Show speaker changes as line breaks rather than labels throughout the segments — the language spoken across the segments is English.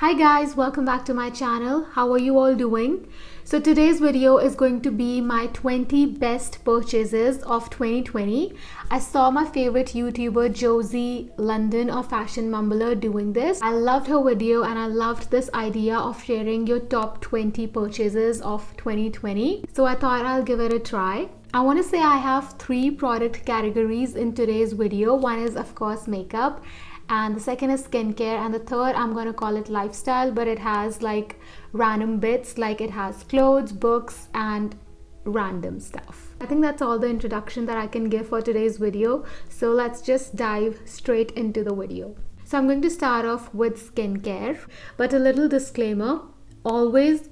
Hi guys, welcome back to my channel. How are you all doing? So today's video is going to be my 20 best purchases of 2020. I saw my favorite YouTuber Josie London or Fashion Mumbler doing this. I loved her video and I loved this idea of sharing your top 20 purchases of 2020. So I thought I'll give it a try. I want to say I have 3 product categories in today's video. One is of course makeup, and the second is skincare, and the third I'm gonna call it lifestyle, but it has like random bits, like it has clothes, books, and random stuff. I think that's all the introduction that I can give for today's video, so let's just dive straight into the video. So I'm going to start off with skincare, but a little disclaimer: always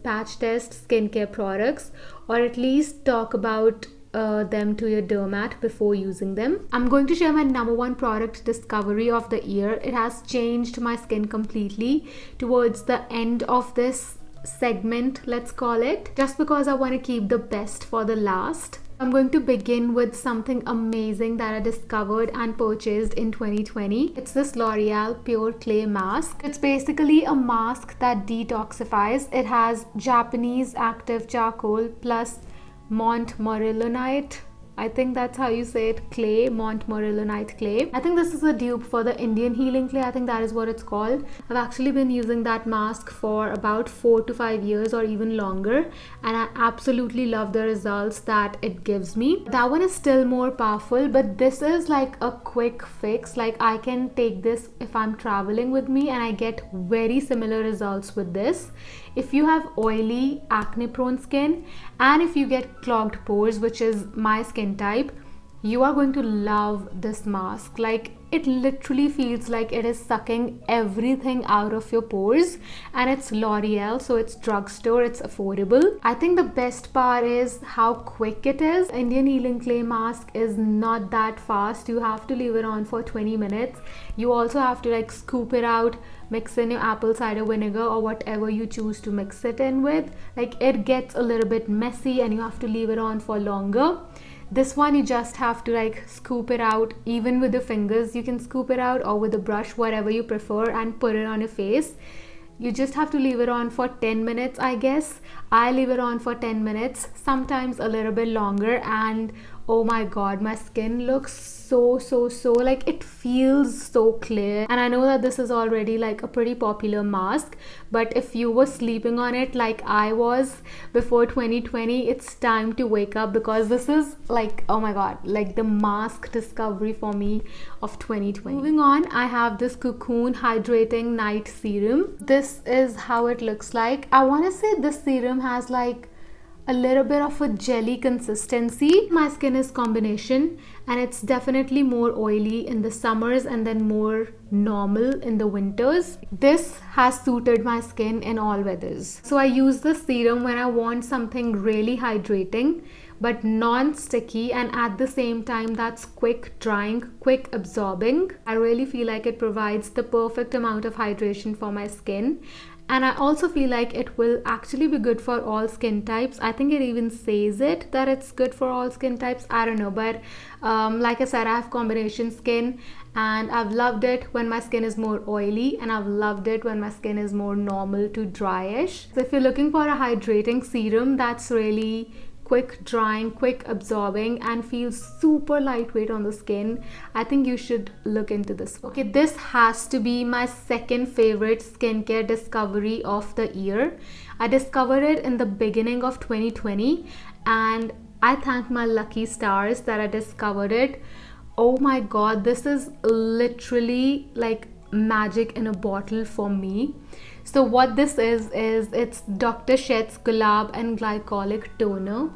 patch test skincare products, or at least talk about them to your dermat before using them. I'm going to share my number 1 product discovery of the year. It has changed my skin completely towards the end of this segment, let's call it, just because I want to keep the best for the last. I'm going to begin with something amazing that I discovered and purchased in 2020. It's this L'Oreal Pure Clay Mask. It's basically a mask that detoxifies. It has Japanese active charcoal plus Montmorillonite, I think that's how you say it, clay, Montmorillonite clay. I think this is a dupe for the Indian healing clay. I think that is what it's called. I've actually been using that mask for about 4 to 5 years or even longer, and I absolutely love the results that it gives me. That one is still more powerful, but this is like a quick fix. Like I can take this if I'm traveling with me and I get very similar results with this. If you have oily, acne prone skin, and if you get clogged pores, which is my skin type, you are going to love this mask. Like it literally feels like it is sucking everything out of your pores, and it's L'Oreal, so it's drugstore, it's affordable. I think the best part is how quick it is. Indian healing clay mask is not that fast. You have to leave it on for 20 minutes. You also have to like scoop it out, mix in your apple cider vinegar or whatever you choose to mix it in with. Like it gets a little bit messy and you have to leave it on for longer. This one you just have to like scoop it out, even with the fingers. You can scoop it out or with a brush, whatever you prefer, and put it on your face. You just have to leave it on for 10 minutes, I guess. I leave it on for 10 minutes, sometimes a little bit longer, and oh my god, my skin looks so like it feels so clear. And I know that this is already like a pretty popular mask, but if you were sleeping on it like I was before 2020, it's time to wake up, because this is like, oh my god, like the mask discovery for me of 2020. Moving on, I have this Coccoon Hydrating Night Serum. This is how it looks like. I want to say this serum has like a little bit of a jelly consistency. My skin is combination, and it's definitely more oily in the summers and then more normal in the winters. This has suited my skin in all weathers. So I use this serum when I want something really hydrating but non-sticky, and at the same time that's quick drying, quick absorbing. I really feel like it provides the perfect amount of hydration for my skin. And I also feel like it will actually be good for all skin types. I think it even says it that it's good for all skin types. I don't know, but like I said, I have combination skin, and I've loved it when my skin is more oily, and I've loved it when my skin is more normal to dryish. So if you're looking for a hydrating serum that's really quick drying, quick absorbing, and feels super lightweight on the skin, I think you should look into this one. Okay, this has to be my second favorite skincare discovery of the year. I discovered it in the beginning of 2020, and I thank my lucky stars that I discovered it. Oh my god, this is literally like magic in a bottle for me. So what this is it's Dr. Sheth's Gulab and Glycolic toner.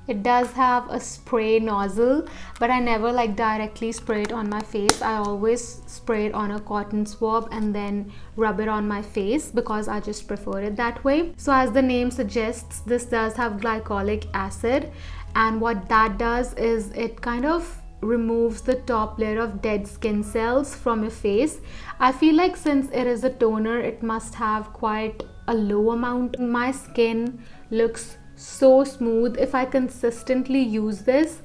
It does have a spray nozzle, but I never like directly spray it on my face. I always spray it on a cotton swab and then rub it on my face, because I just prefer it that way. So as the name suggests, this does have glycolic acid, and what that does is it kind of removes the top layer of dead skin cells from your face. I feel like since it is a toner, it must have quite a low amount. My skin looks so smooth. If I consistently use this,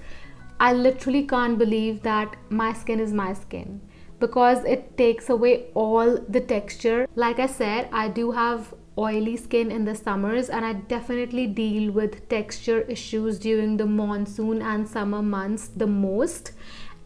I literally can't believe that my skin is my skin. because it takes away all the texture. Like I said, I do have oily skin in the summers, and I definitely deal with texture issues during the monsoon and summer months the most,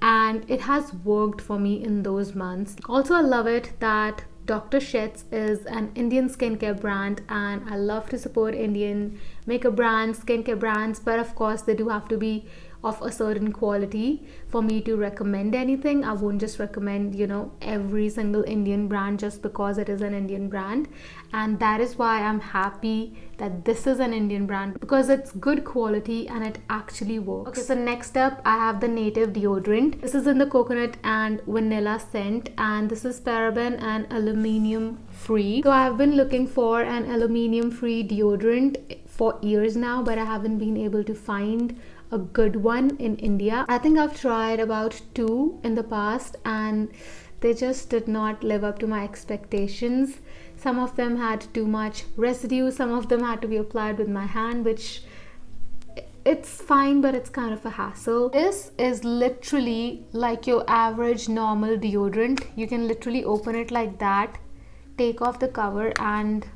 and it has worked for me in those months. Also, I love it that Dr. Sheth's is an Indian skincare brand, and I love to support Indian makeup brands, skincare brands, but of course they do have to be of a certain quality for me to recommend anything. I won't just recommend, every single Indian brand just because it is an Indian brand. And that is why I'm happy that this is an Indian brand, because it's good quality and it actually works. Okay, so next up I have the Native deodorant. This is in the coconut and vanilla scent, and this is paraben and aluminium free. So I've been looking for an aluminium free deodorant for years now, but I haven't been able to find a good one in India. I think I've tried about 2 in the past, and they just did not live up to my expectations. Some of them had too much residue, some of them had to be applied with my hand, which it's fine, but it's kind of a hassle. This is literally like your average normal deodorant. You can literally open it like that, take off the cover and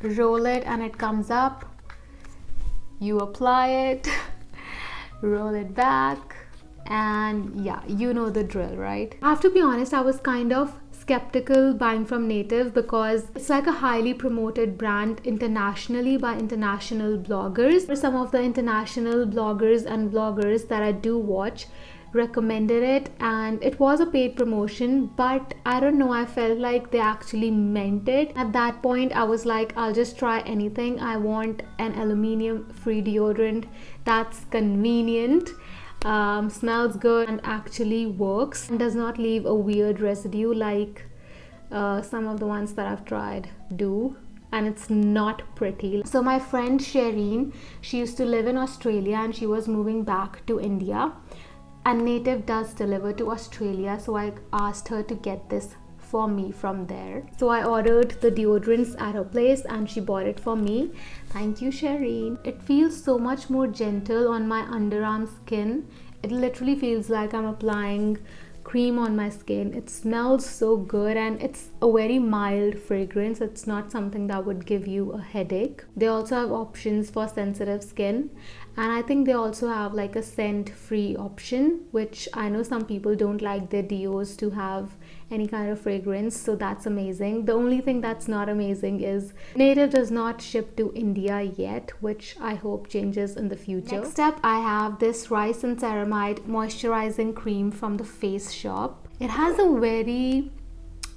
roll it, and it comes up. You apply it, roll it back, and yeah, you know the drill, right? I have to be honest, I was kind of skeptical buying from Native because it's like a highly promoted brand internationally by international bloggers. Some of the international bloggers and vloggers that I do watch recommended it, and it was a paid promotion, but I don't know, I felt like they actually meant it. At that point I was like, I'll just try anything. I want an aluminium free deodorant that's convenient, smells good, and actually works and does not leave a weird residue like some of the ones that I've tried do, and it's not pretty. So my friend Shireen, she used to live in Australia and she was moving back to India, and Native does deliver to Australia, so I asked her to get this for me from there. So I ordered the deodorants at her place and she bought it for me. Thank you, Shireen. It feels so much more gentle on my underarm skin. It literally feels like I'm applying cream on my skin. It smells so good, and it's a very mild fragrance. It's not something that would give you a headache. They also have options for sensitive skin, and I think they also have like a scent free option, which I know some people don't like their deos to have any kind of fragrance, so that's amazing. The only thing that's not amazing is Native does not ship to India yet, which I hope changes in the future. Next up, I have this rice and ceramide moisturizing cream from the Face Shop. It has a very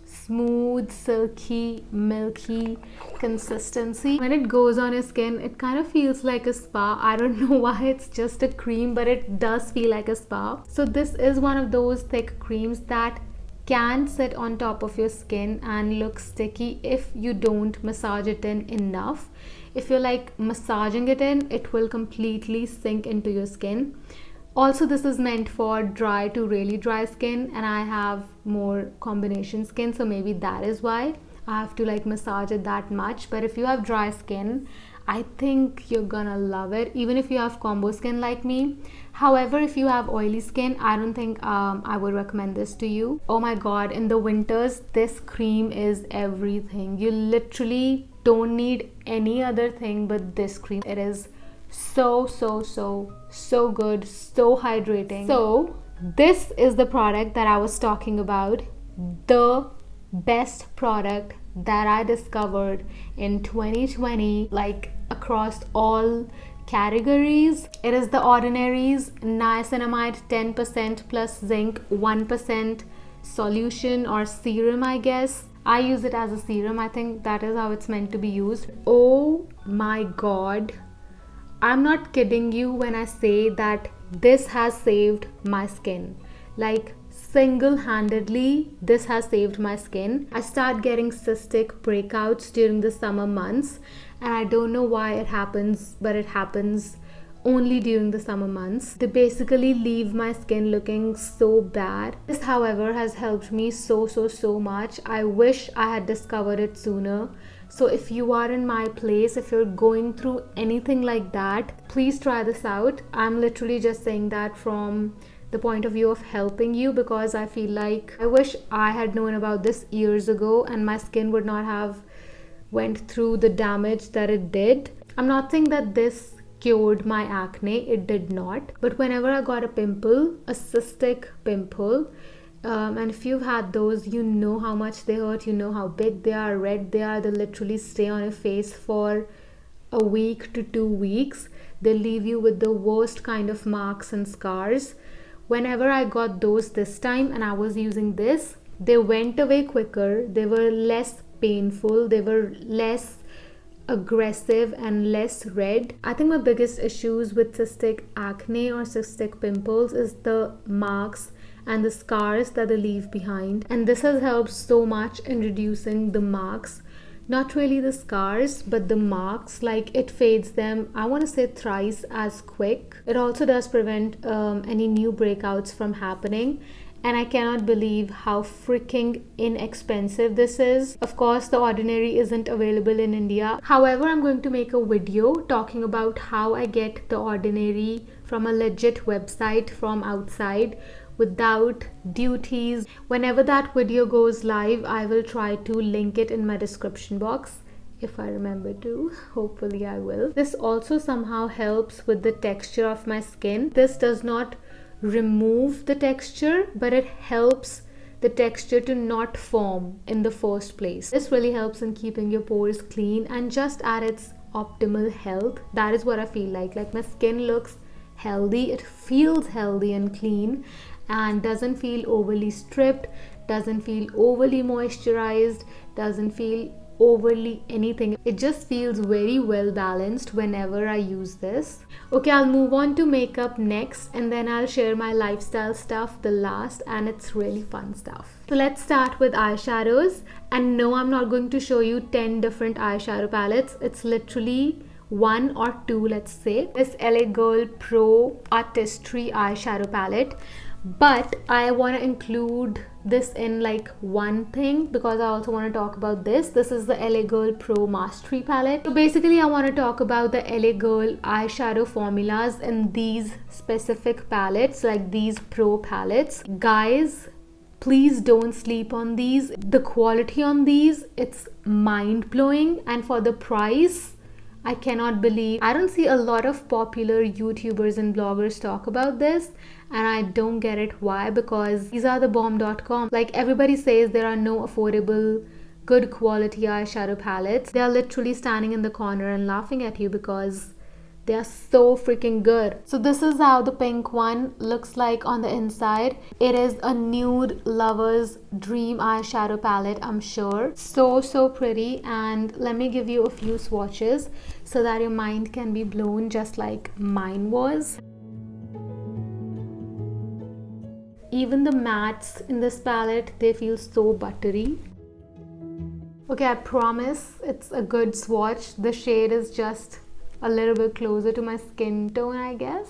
smooth, silky, milky consistency. When it goes on your skin, it kind of feels like a spa. I don't know why, it's just a cream, but it does feel like a spa. So this is one of those thick creams that can sit on top of your skin and look sticky if you don't massage it in enough. If you're like massaging it in, it will completely sink into your skin. Also, this is meant for dry to really dry skin, and I have more combination skin, so maybe that is why I have to like massage it that much. But if you have dry skin, I think you're gonna love it, even if you have combo skin like me. However, if you have oily skin, I don't think I would recommend this to you. Oh my god, in the winters, this cream is everything. You literally don't need any other thing but this cream. It is so good, so hydrating. So this is the product that I was talking about, the best product that I discovered in 2020, like across all categories. It is the Ordinary's Niacinamide 10% plus zinc 1% solution or serum, I guess. I use it as a serum. I think that is how it's meant to be used. Oh my god, I'm not kidding you when I say that this has saved my skin. Like single-handedly, this has saved my skin. I start getting cystic breakouts during the summer months, and I don't know why it happens, but it happens only during the summer months. They basically leave my skin looking so bad. This, however, has helped me so much. I wish I had discovered it sooner. So if you are in my place, if you're going through anything like that, please try this out. I'm literally just saying that from the point of view of helping you, because I feel like I wish I had known about this years ago and my skin would not have went through the damage that it did. I'm not saying that this cured my acne, it did not, but whenever I got a pimple, a cystic pimple, and if you've had those, you know how much they hurt, you know how big they are, red they are, they literally stay on your face for a week to 2 weeks. They leave you with the worst kind of marks and scars. Whenever I got those this time and I was using this, they went away quicker, they were less painful, they were less aggressive and less red. I think my biggest issues with cystic acne or cystic pimples is the marks and the scars that they leave behind, and this has helped so much in reducing the marks. Not really the scars, but the marks, like it fades them, I want to say thrice as quick. It also does prevent any new breakouts from happening, and I cannot believe how freaking inexpensive this is. Of course, the Ordinary isn't available in India. However, I'm going to make a video talking about how I get the Ordinary from a legit website from outside without duties. Whenever that video goes live, I will try to link it in my description box if I remember to. Hopefully I will. This also somehow helps with the texture of my skin. This does not remove the texture, but it helps the texture to not form in the first place. This really helps in keeping your pores clean and just at its optimal health. That is what I feel like my skin looks healthy, it feels healthy and clean, and doesn't feel overly stripped, doesn't feel overly moisturized, doesn't feel overly anything. It just feels very well balanced whenever I use this. Okay, I'll move on to makeup next, and then I'll share my lifestyle stuff the last, and it's really fun stuff. So let's start with eyeshadows. And no, I'm not going to show you 10 different eyeshadow palettes. It's literally 1 or 2, let's say. This LA Girl Pro Artistry eyeshadow palette, but I want to include this in like one thing because I also want to talk about this. This is the LA Girl Pro Mastery palette. So basically I want to talk about the LA Girl eyeshadow formulas in these specific palettes, like these pro palettes. Guys, please don't sleep on these. The quality on these, it's mind-blowing, and for the price, I cannot believe. I don't see a lot of popular YouTubers and bloggers talk about this, and I don't get it why, because these are the bomb.com. Like everybody says there are no affordable, good quality eyeshadow palettes. They are literally standing in the corner and laughing at you because they are so freaking good. So this is how the pink one looks like on the inside. It is a nude lover's dream eyeshadow palette, I'm sure. So pretty. And let me give you a few swatches so that your mind can be blown just like mine was. Even the mattes in this palette, they feel so buttery. Okay, I promise it's a good swatch. The shade is just a little bit closer to my skin tone, I guess.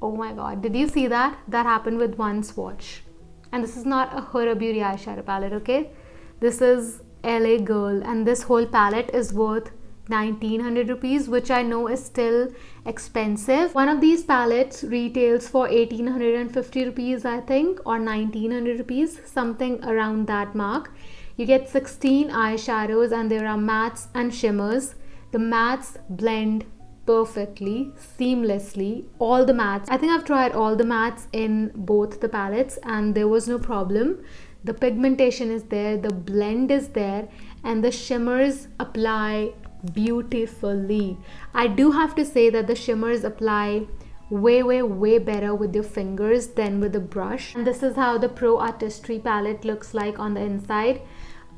Oh my god, did you see that? That happened with one swatch. And this is not a Huda Beauty eyeshadow palette, okay? This is LA Girl, and this whole palette is worth 1900 rupees, which I know is still expensive. One of these palettes retails for 1850 rupees, I think, or 1900 rupees, something around that mark. You get 16 eyeshadows, and there are mattes and shimmers. The mattes blend perfectly, seamlessly. All the mattes, I think I've tried all the mattes in both the palettes and there was no problem. The pigmentation is there, the blend is there, and the shimmers apply beautifully. I do have to say that the shimmers apply way better with your fingers than with a brush. And this is how the Pro Artistry palette looks like on the inside.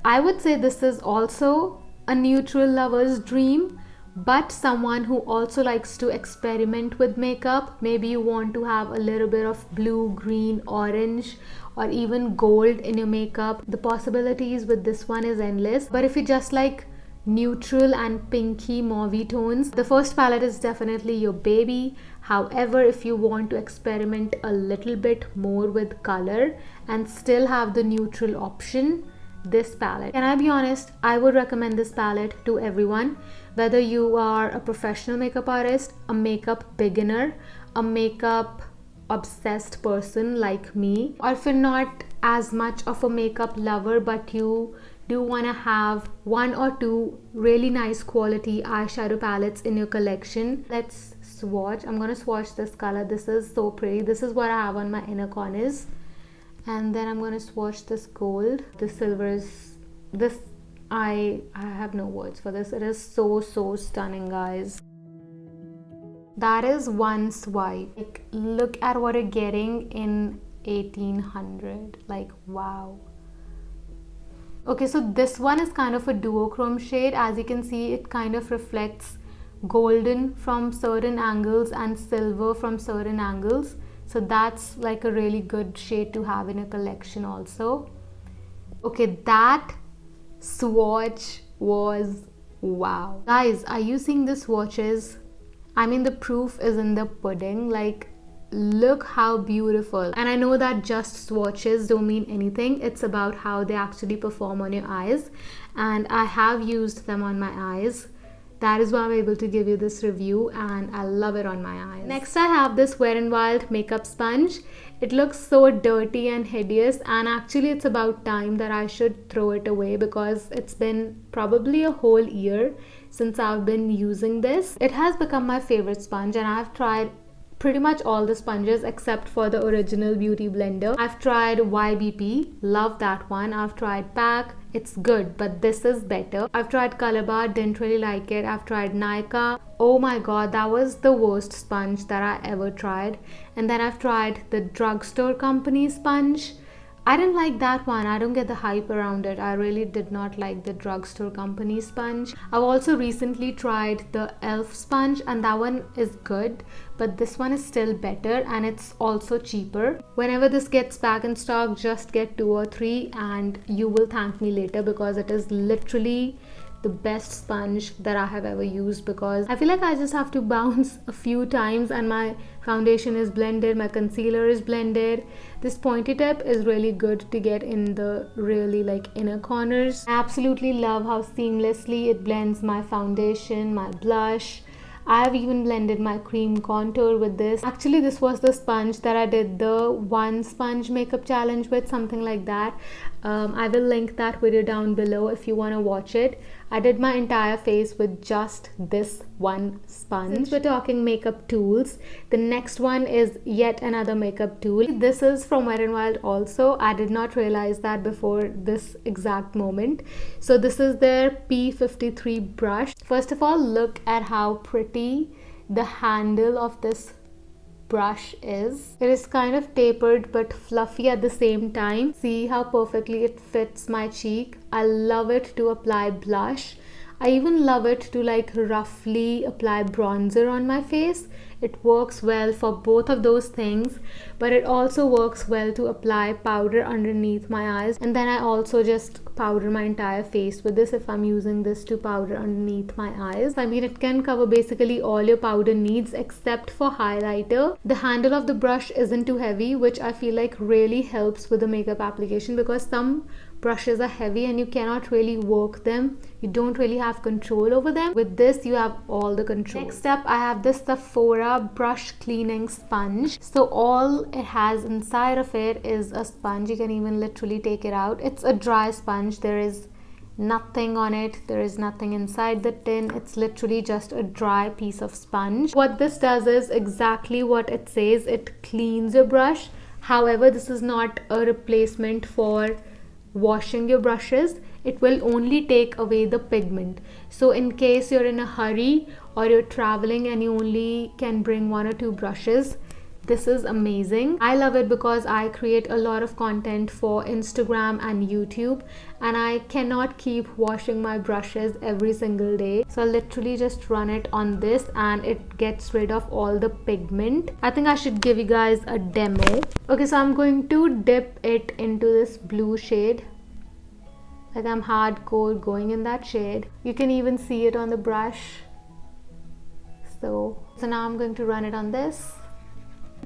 I would say this is also a neutral lover's dream, but someone who also likes to experiment with makeup. Maybe you want to have a little bit of blue, green, orange, or even gold in your makeup. The possibilities with this one is endless. But if you just like neutral and pinky mauvey tones, the first palette is definitely your baby. However, if you want to experiment a little bit more with color and still have the neutral option, this palette. Can I be honest? I would recommend this palette to everyone, whether you are a professional makeup artist, a makeup beginner, a makeup obsessed person like me, or if you're not as much of a makeup lover but you do want to have 1 or 2 really nice quality eyeshadow palettes in your collection, let's swatch. I'm gonna swatch this color. This is so pretty. This is what I have on my inner corners, and then I'm gonna swatch this gold. The silver is this. I have no words for this. It is so stunning, guys. That is one swipe. Like, look at what you're getting in 1800. Like, wow. Okay, so this one is kind of a duochrome shade. As you can see, it kind of reflects golden from certain angles and silver from certain angles. So that's like a really good shade to have in a collection also. Okay, that swatch was wow. Guys, are you seeing the swatches? I mean, the proof is in the pudding. Like, look how beautiful. And I know that just swatches don't mean anything. It's about how they actually perform on your eyes, and I have used them on my eyes. That is why I'm able to give you this review, and I love it on my eyes. Next, I have this Wet n Wild makeup sponge. It looks so dirty and hideous, and actually it's about time that I should throw it away because it's been probably a whole year since I've been using this. It has become my favorite sponge, and I've tried pretty much all the sponges except for the original beauty blender. I've tried YBP, love that one. I've tried PAC, it's good, but this is better. I've tried Calabar, didn't really like it. I've tried Nykaa. Oh my god, that was the worst sponge that I ever tried. And then I've tried the drugstore company sponge. I didn't like that one. I don't get the hype around it. I really did not like the drugstore company sponge. I've also recently tried the e.l.f. sponge, and that one is good, but this one is still better, and it's also cheaper. Whenever this gets back in stock, just get 2 or 3 and you will thank me later, because it is literally the best sponge that I have ever used, because I feel like I just have to bounce a few times and my foundation is blended, my concealer is blended. This pointy tip is really good to get in the really like inner corners. I absolutely love how seamlessly it blends my foundation, my blush. I have even blended my cream contour with this. Actually, this was the sponge that I did the one sponge makeup challenge with, something like that. I will link that video down below if you want to watch it. I did my entire face with just this one sponge. Since we're talking makeup tools, the next one is yet another makeup tool. This is from Wet n Wild also. I did not realize that before this exact moment. So this is their P53 brush. First of all, look at how pretty the handle of this brush is. It is kind of tapered but fluffy at the same time. See how perfectly it fits my cheek. I love it to apply blush. I even love it to like roughly apply bronzer on my face. It works well for both of those things, but it also works well to apply powder underneath my eyes, and then I also just powder my entire face with this if I'm using this to powder underneath my eyes. I mean, it can cover basically all your powder needs except for highlighter. The handle of the brush isn't too heavy, which I feel like really helps with the makeup application, because some brushes are heavy and you cannot really work them. You don't really have control over them. With this, you have all the control. Next up, I have this Sephora brush cleaning sponge. So all it has inside of it is a sponge. You can even literally take it out. It's a dry sponge. There is nothing on it. There is nothing inside the tin. It's literally just a dry piece of sponge. What this does is exactly what it says. It cleans your brush. However, this is not a replacement for washing your brushes. It will only take away the pigment. So in case you're in a hurry or you're traveling and you only can bring 1 or 2 brushes, this is amazing. I love it because I create a lot of content for Instagram and YouTube, and I cannot keep washing my brushes every single day. So I literally just run it on this and it gets rid of all the pigment. I think I should give you guys a demo. Okay, so I'm going to dip it into this blue shade. Like, I'm hardcore going in that shade. You can even see it on the brush. So now I'm going to run it on this.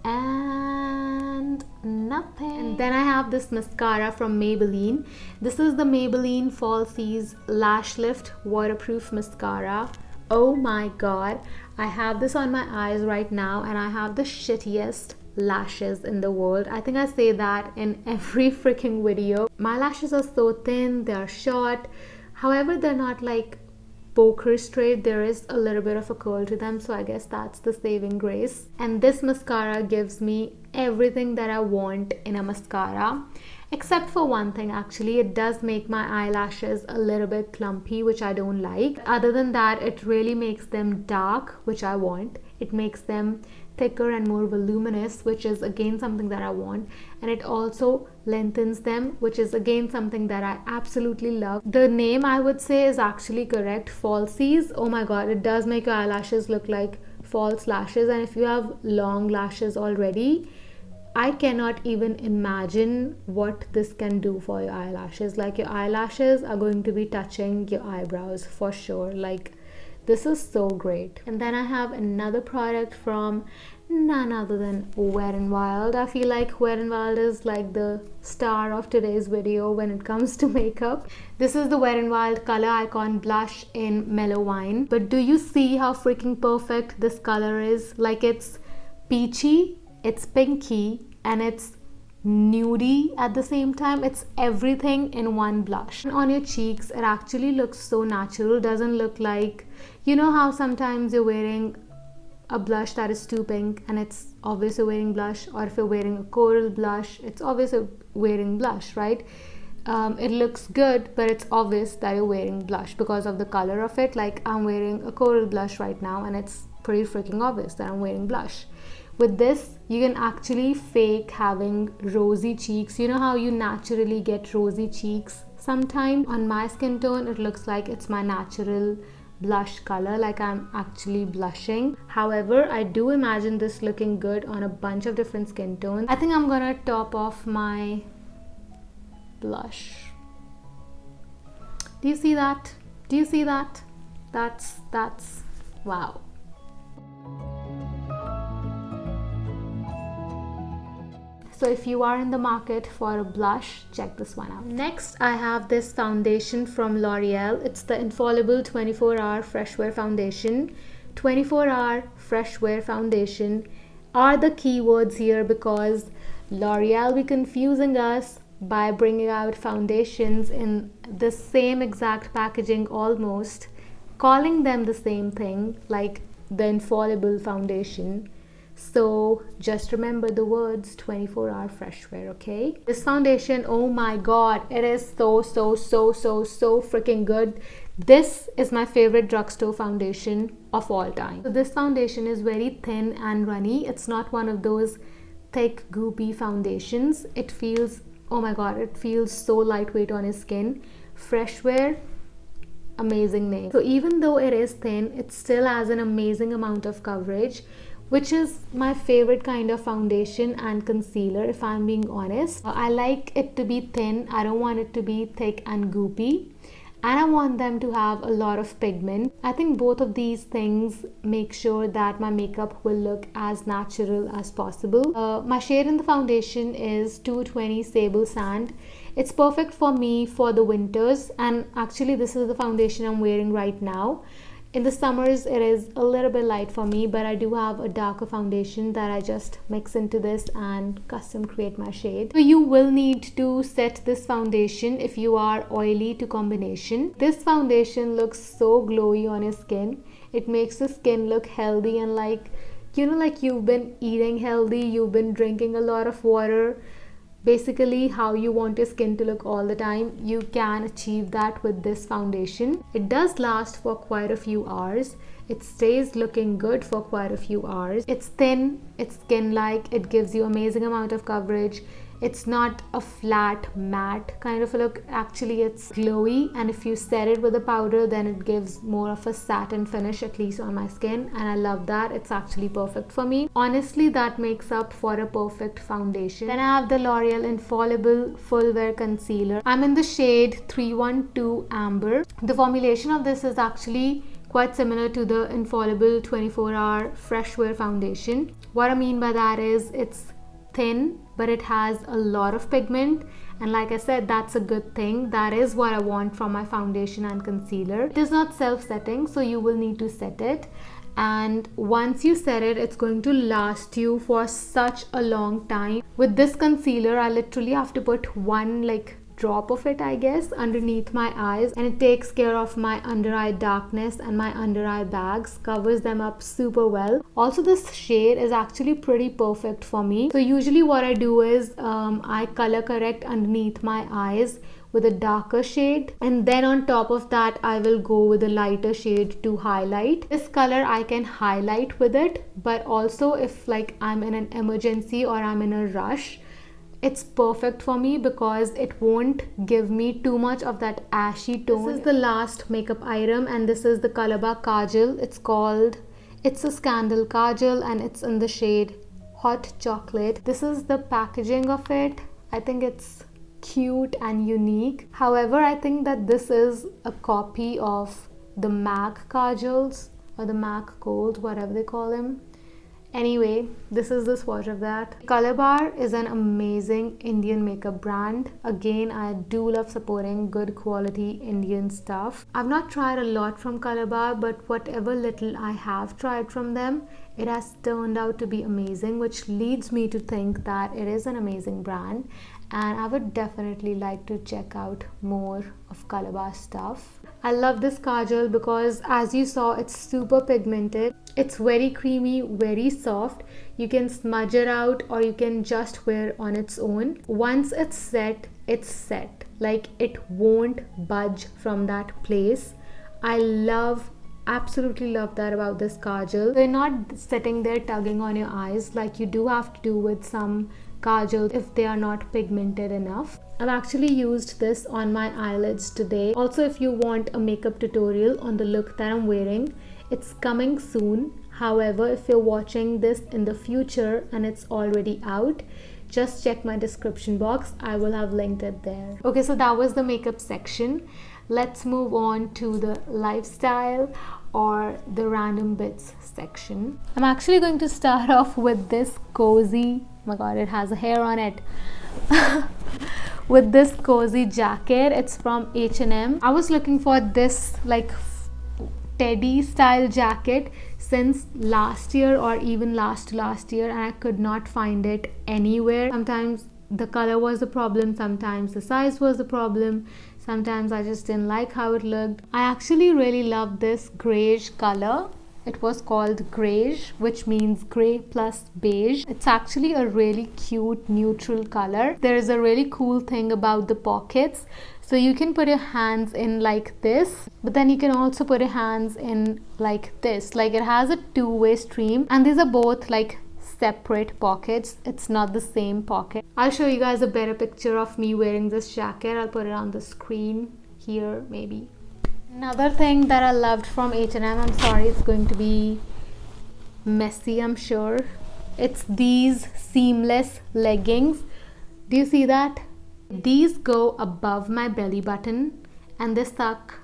And nothing. And then I have this mascara from Maybelline. This is the Maybelline Falsies Lash Lift Waterproof Mascara. Oh my god, I have this on my eyes right now and I have the shittiest lashes in the world. I think I say that in every freaking video. My lashes are so thin, they are short. However, they're not like poker straight. There is a little bit of a curl to them, so I guess that's the saving grace. And this mascara gives me everything that I want in a mascara, except for one thing. Actually, it does make my eyelashes a little bit clumpy, which I don't like. Other than that, it really makes them dark, which I want. It makes them thicker and more voluminous, which is again something that I want, and it also lengthens them, which is again something that I absolutely love. The name, I would say, is actually correct, falsies. Oh my god, it does make your eyelashes look like false lashes. And if you have long lashes already, I cannot even imagine what this can do for your eyelashes. Like, your eyelashes are going to be touching your eyebrows for sure. Like, this is so great. And then I have another product from none other than Wet n Wild. I feel like Wet n Wild is like the star of today's video when it comes to makeup. This is the Wet n Wild Color Icon Blush in Mellow Wine. But do you see how freaking perfect this color is? Like, it's peachy, it's pinky, and it's nudie at the same time. It's everything in one blush. And on your cheeks, it actually looks so natural. Doesn't look like, you know how sometimes you're wearing a blush that is too pink and it's obvious you're wearing blush, or if you're wearing a coral blush, it's obvious you're wearing blush, right? It looks good, but it's obvious that you're wearing blush because of the color of it. Like, I'm wearing a coral blush right now, and it's pretty freaking obvious that I'm wearing blush. With this, you can actually fake having rosy cheeks. You know how you naturally get rosy cheeks sometimes? On my skin tone, it looks like it's my natural blush color, like I'm actually blushing. However, I do imagine this looking good on a bunch of different skin tones. I think I'm gonna top off my blush. Do you see that? Do you see that? That's wow. So if you are in the market for a blush, check this one out. Next, I have this foundation from L'Oreal. It's the Infallible 24-Hour Fresh Wear Foundation. 24-hour fresh wear foundation are the keywords here, because L'Oreal be confusing us by bringing out foundations in the same exact packaging almost, calling them the same thing, like the Infallible foundation. So just remember the words 24-hour fresh wear, okay? This foundation, oh my god, it is so freaking good. This is my favorite drugstore foundation of all time. So this foundation is very thin and runny. It's not one of those thick goopy foundations. It feels, oh my god, it feels so lightweight on your skin. Fresh wear, amazing name. So even though it is thin, it still has an amazing amount of coverage, which is my favorite kind of foundation and concealer, if I'm being honest. I like it to be thin. I don't want it to be thick and goopy, and I want them to have a lot of pigment. I think both of these things make sure that my makeup will look as natural as possible. My shade in the foundation is 220 Sable Sand. It's perfect for me for the winters, and actually this is the foundation I'm wearing right now. In the summers, it is a little bit light for me, but I do have a darker foundation that I just mix into this and custom create my shade. So you will need to set this foundation if you are oily to combination. This foundation looks so glowy on your skin. It makes the skin look healthy and like, you know, like you've been eating healthy, you've been drinking a lot of water. Basically how you want your skin to look all the time, you can achieve that with this foundation. It does last for quite a few hours. It stays looking good for quite a few hours. It's thin, it's skin-like, it gives you amazing amount of coverage. It's not a flat matte kind of a look. Actually, it's glowy, and if you set it with a powder, then it gives more of a satin finish, at least on my skin, and I love that. It's actually perfect for me. Honestly, that makes up for a perfect foundation. Then I have the L'Oreal Infallible Full Wear Concealer. I'm in the shade 312 Amber. The formulation of this is actually quite similar to the Infallible 24-hour Fresh Wear Foundation. What I mean by that is it's thin, but it has a lot of pigment, and like I said, that's a good thing. That is what I want from my foundation and concealer. It is not self-setting, so you will need to set it, and once you set it, it's going to last you for such a long time. With this concealer, I literally have to put one like drop of it, I guess, underneath my eyes, and it takes care of my under eye darkness and my under eye bags, covers them up super well. Also, this shade is actually pretty perfect for me. So usually what I do is I color correct underneath my eyes with a darker shade, and then on top of that I will go with a lighter shade to highlight. This color I can highlight with it, but also if like I'm in an emergency or I'm in a rush, it's perfect for me because it won't give me too much of that ashy tone. This is the last makeup item, and this is the Gulab kajal. It's a Scandal kajal, and it's in the shade Hot Chocolate. This is the packaging of it. I think it's cute and unique. However, I think that this is a copy of the MAC kajals or the MAC Gold, whatever they call them. Anyway, this is the swatch of that. Gulab is an amazing Indian makeup brand. Again, I do love supporting good quality Indian stuff. I've not tried a lot from Gulab, but whatever little I have tried from them, it has turned out to be amazing, which leads me to think that it is an amazing brand, and I would definitely like to check out more of Gulab stuff. I love this kajal because, as you saw, it's super pigmented. It's very creamy, very soft. You can smudge it out or you can just wear on its own. Once it's set, it's set. Like, it won't budge from that place. I absolutely love that about this kajal. They're not sitting there tugging on your eyes like you do have to do with some kajal if they are not pigmented enough. I've actually used this on my eyelids today. Also, if you want a makeup tutorial on the look that I'm wearing, it's coming soon. However, if you're watching this in the future and it's already out, just check my description box. I will have linked it there. Okay, so that was the makeup section. Let's move on to the lifestyle or the random bits section. I'm actually going to start off with this cozy, oh my god, it has a hair on it. With this cozy jacket. It's from H&M. I was looking for this like teddy style jacket since last year or even last year, and I could not find it anywhere. Sometimes the color was the problem, sometimes the size was the problem, sometimes I just didn't like how it looked. I actually really love this grayish color. It was called grayish, which means gray plus beige. It's actually a really cute neutral color. There is a really cool thing about the pockets. So you can put your hands in like this, but then you can also put your hands in like this. Like, it has a two-way stream, and these are both like separate pockets. It's not the same pocket. I'll show you guys a better picture of me wearing this jacket. I'll put it on the screen here maybe. Another thing that I loved from H&M, I'm sorry it's going to be messy, I'm sure. It's these seamless leggings. Do you see that? These go above my belly button and they suck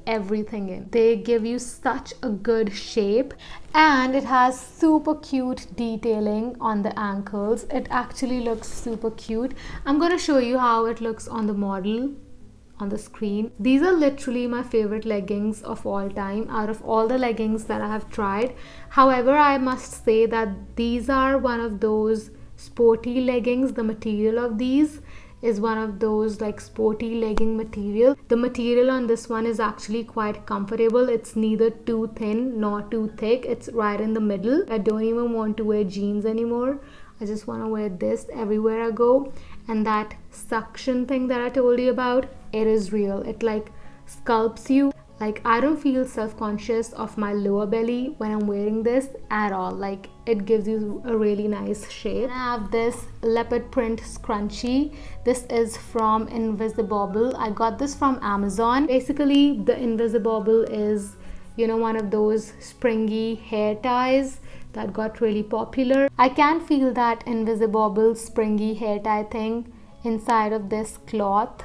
everything in. They give you such a good shape, and it has super cute detailing on the ankles. It actually looks super cute. I'm going to show you how it looks on the model on the screen. These are literally my favorite leggings of all time out of all the leggings that I have tried. However, I must say that these are one of those sporty leggings. The material of these is one of those like sporty legging material. The material on this one is actually quite comfortable. It's neither too thin nor too thick. It's right in the middle. I don't even want to wear jeans anymore. I just want to wear this everywhere I go. And that suction thing that I told you about, it is real. It like sculpts you. Like, I don't feel self-conscious of my lower belly when I'm wearing this at all. Like, it gives you a really nice shape. And I have this leopard print scrunchie. This is from Invisibobble. I got this from Amazon. Basically, the Invisibobble is, you know, one of those springy hair ties that got really popular. I can feel that Invisibobble springy hair tie thing inside of this cloth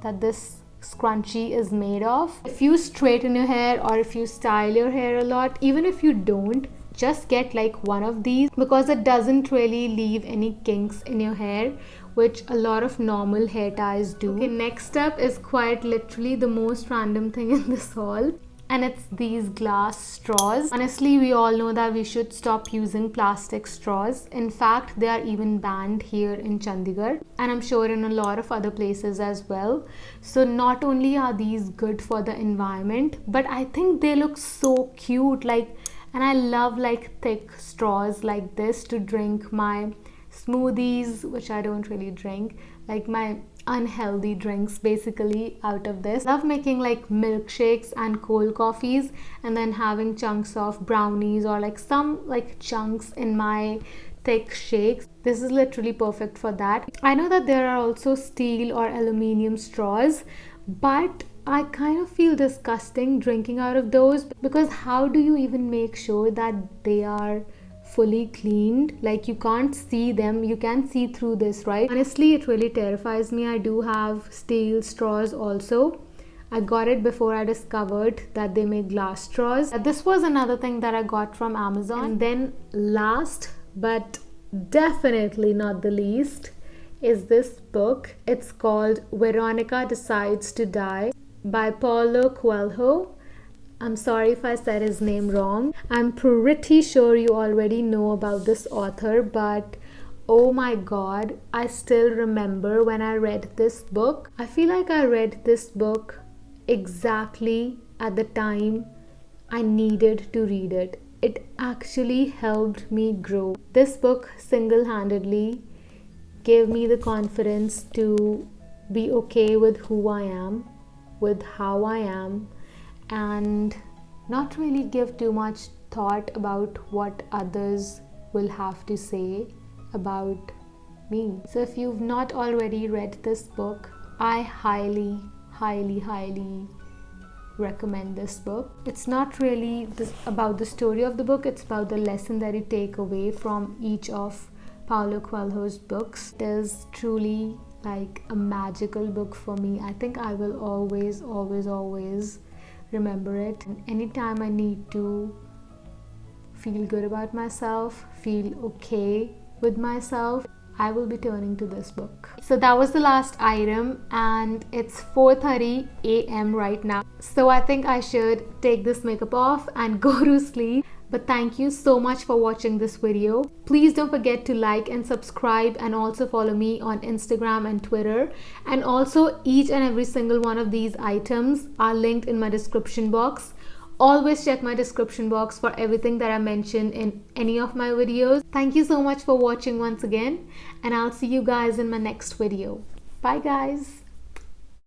that this scrunchie is made of. If you straighten your hair or if you style your hair a lot, even if you don't, just get like one of these because it doesn't really leave any kinks in your hair, which a lot of normal hair ties do. Okay, next up is quite literally the most random thing in this haul. and it's these glass straws. Honestly, we all know that we should stop using plastic straws. In fact, they are even banned here in Chandigarh, and I'm sure in a lot of other places as well. So not only are these good for the environment, but I think they look so cute. Like, and I love like thick straws like this to drink my smoothies, which I don't really drink, like my unhealthy drinks basically out of this. Love making like milkshakes and cold coffees, and then having chunks of brownies or like some like chunks in my thick shakes. This is literally perfect for that. I know that there are also steel or aluminium straws, but I kind of feel disgusting drinking out of those, because how do you even make sure that they are fully cleaned? Like, you can't see them, you can see through this, right? Honestly, it really terrifies me. I do have steel straws also. I got it before I discovered that they make glass straws. This was another thing that I got from Amazon. And then last but definitely not the least is this book. It's called Veronica Decides to Die by Paulo Coelho. I'm sorry if I said his name wrong. I'm pretty sure you already know about this author, but oh my god, I still remember when I read this book. I feel like I read this book exactly at the time I needed to read it. It actually helped me grow. This book single-handedly gave me the confidence to be okay with who I am, with how I am, and not really give too much thought about what others will have to say about me. So if you've not already read this book, I highly recommend this book. It's not really about the story of the book, it's about the lesson that you take away from each of Paulo Coelho's books. It is truly like a magical book for me. I think I will always remember it. And anytime I need to feel good about myself, feel okay with myself, I will be turning to this book. So that was the last item, and it's 4:30 a.m. right now. So I think I should take this makeup off and go to sleep. But thank you so much for watching this video. Please don't forget to like and subscribe, and also follow me on Instagram and Twitter. And also, each and every single one of these items are linked in my description box. Always check my description box for everything that I mention in any of my videos. Thank you so much for watching once again, and I'll see you guys in my next video. Bye guys.